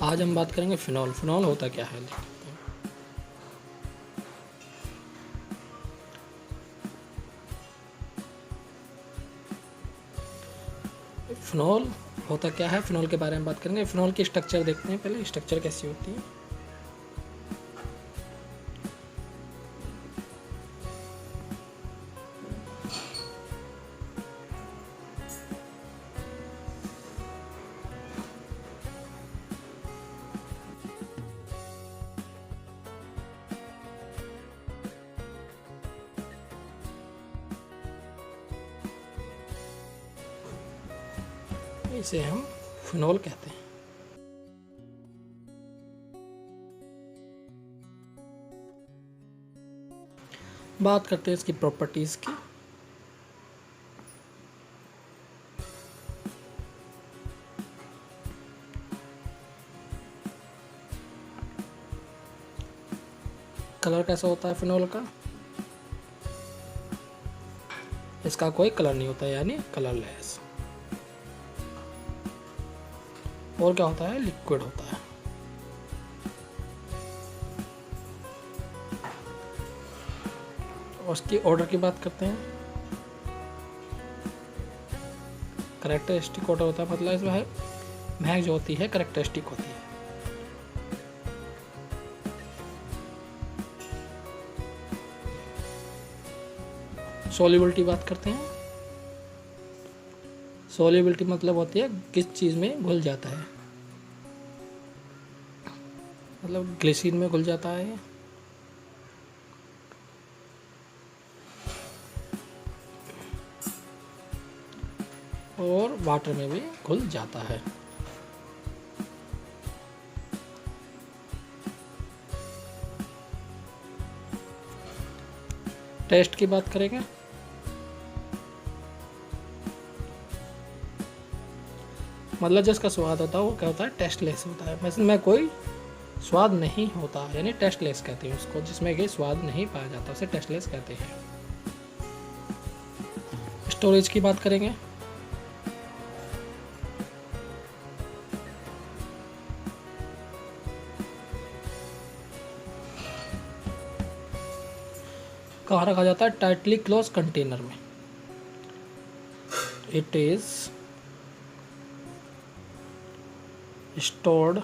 आज हम बात करेंगे फिनॉल। फिनॉल होता क्या है? फिनॉल होता क्या है, फिनॉल के बारे में बात करेंगे। फिनॉल की स्ट्रक्चर देखते हैं पहले, स्ट्रक्चर कैसी होती है। इसे हम फिनॉल कहते हैं। बात करते हैं इसकी प्रॉपर्टीज की। कलर कैसा होता है फिनॉल का? इसका कोई कलर नहीं होता, यानी कलरलेस। और क्या होता है? लिक्विड होता है। और उसकी ऑर्डर की बात करते हैं। करेक्टरिस्टिक ऑर्डर होता है, मतलब इसमें महक जो होती है करेक्टरिस्टिक होती है। सॉल्युबिलिटी बात करते हैं। सॉल्युबिलिटी मतलब होती है किस चीज़ में घुल जाता है, मतलब ग्लिसरीन में घुल जाता है और वाटर में भी घुल जाता है। टेस्ट की बात करेंगे। मतलब जिसका स्वाद होता है वो क्या होता है? टेस्टलेस होता है। में कोई स्वाद नहीं होता, यानी टेस्टलेस कहते हैं उसको। जिसमें कि स्वाद नहीं पाया जाता उसे टेस्टलेस कहते हैं। स्टोरेज की बात करेंगे। कहाँ रखा जाता है? टाइटली क्लोज कंटेनर में। It is stored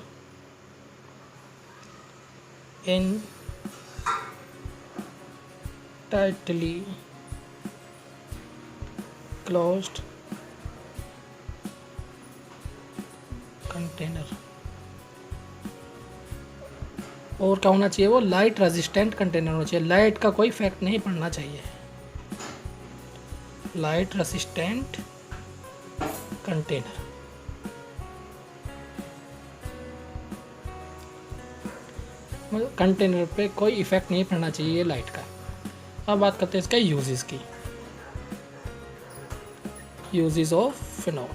in tightly closed container। और क्या होना चाहिए? वो लाइट रेजिस्टेंट कंटेनर होना चाहिए। लाइट का कोई इफेक्ट नहीं पड़ना चाहिए। Light resistant container. कंटेनर पे कोई इफेक्ट नहीं पड़ना चाहिए लाइट का। अब बात करते हैं इसका यूजेस की। Uses of phenol.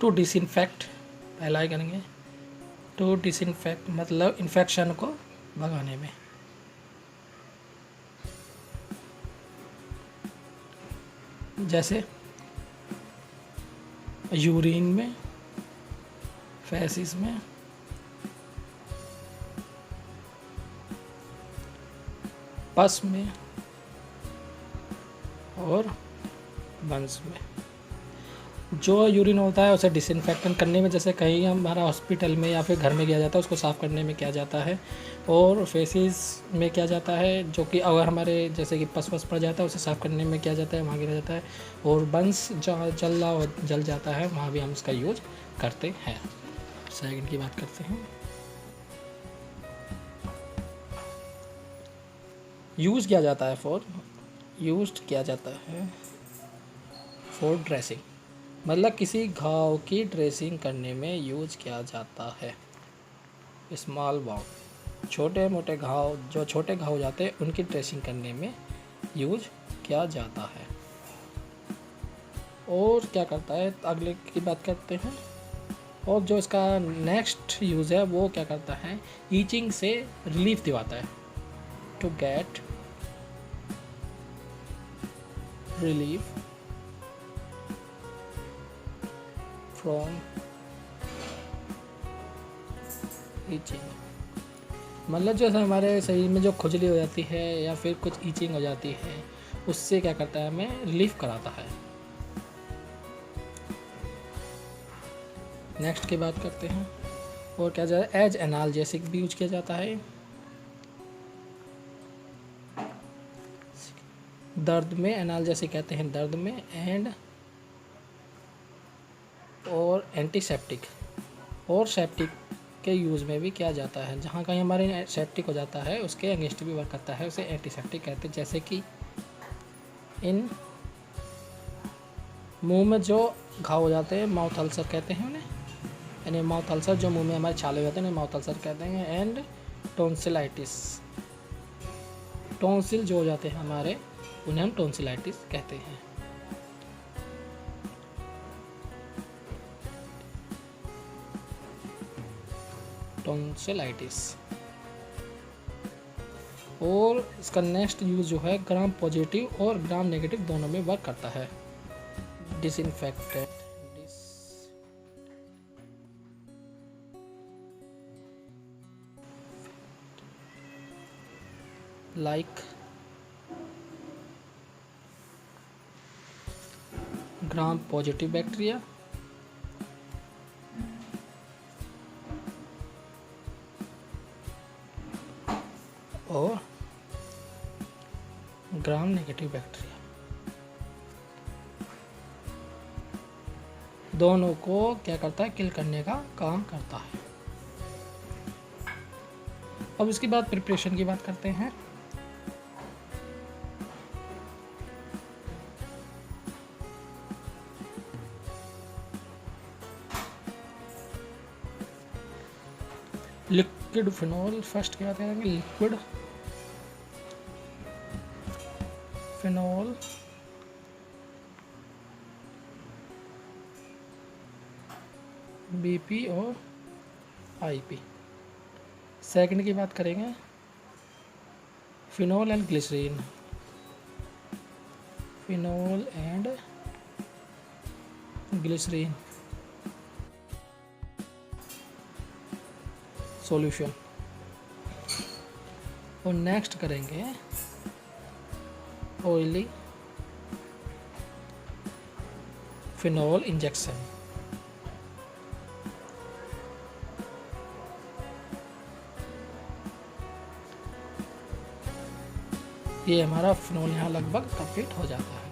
To disinfect, पहला ही करेंगे। टू डिसइंफेक्ट मतलब इन्फेक्शन को भगाने में। जैसे यूरिन में, फैसिस में, पस में और बंस में। जो यूरिन होता है उसे डिसइंफेक्टेंट करने में, जैसे कहीं हमारा हॉस्पिटल में या फिर घर में किया जाता है, उसको साफ़ करने में किया जाता है। और फेसिस में किया जाता है, जो कि अगर हमारे जैसे कि पस वस पड़ जाता है उसे साफ़ करने में किया जाता है, वहाँ किया जाता है। और बंस जहाँ जल जाता है वहाँ भी हम इसका यूज करते हैं। सेकंड की बात करते हैं। यूज़ किया जाता है फॉर ड्रेसिंग, मतलब किसी घाव की ड्रेसिंग करने में यूज किया जाता है। स्मॉल वाउंड, छोटे मोटे घाव, जो छोटे घाव हो जाते हैं उनकी ड्रेसिंग करने में यूज किया जाता है। और क्या करता है, अगले की बात करते हैं। और जो इसका नेक्स्ट यूज़ है वो क्या करता है? ईचिंग से रिलीफ दिलाता है। To get relief from itching। मतलब जैसे हमारे शरीर में जो खुजली हो जाती है या फिर कुछ ईचिंग हो जाती है, उससे क्या करता है, हमें रिलीफ कराता है। नेक्स्ट की बात करते हैं। और क्या जाता है, एज एनाल्जेसिक भी यूज किया जाता है। दर्द में एनाल्जेसिक कहते हैं, दर्द में। एंड और एंटीसेप्टिक और सेप्टिक के यूज़ में भी किया जाता है। जहाँ कहीं हमारे सेप्टिक हो जाता है उसके अगेंस्ट भी वर्क करता है, उसे एंटीसेप्टिक कहते हैं। जैसे कि इन मुंह में जो घाव हो जाते हैं, माउथ अल्सर कहते हैं उन्हें, यानी माउथ अल्सर जो मुंह में हमारे छाले हो जाते हैं, माउथ अल्सर कहते हैं। एंड टॉन्सिलाइटिस, टॉन्सिल जो हो जाते हैं हमारे, उन्हें हम टॉन्सिलाइटिस कहते हैं। टॉन्सिलाइटिस। और इसका नेक्स्ट यूज जो है, ग्राम पॉजिटिव और ग्राम नेगेटिव दोनों में वर्क करता है। Disinfectant, like gram positive bacteria और ग्राम नेगेटिव बैक्टीरिया, दोनों को क्या करता है, किल करने का काम करता है। अब इसके बाद प्रिपरेशन की बात करते हैं। लिक्विड फिनॉल, फर्स्ट की बात करेंगे, लिक्विड फिनॉल BP और IP। सेकंड की बात करेंगे, phenol and glycerine, phenol and glycerine solution. और नेक्स्ट करेंगे ऑयली फिनॉल इंजेक्शन। ये हमारा फिनॉल यहाँ लगभग कंप्लीट हो जाता है।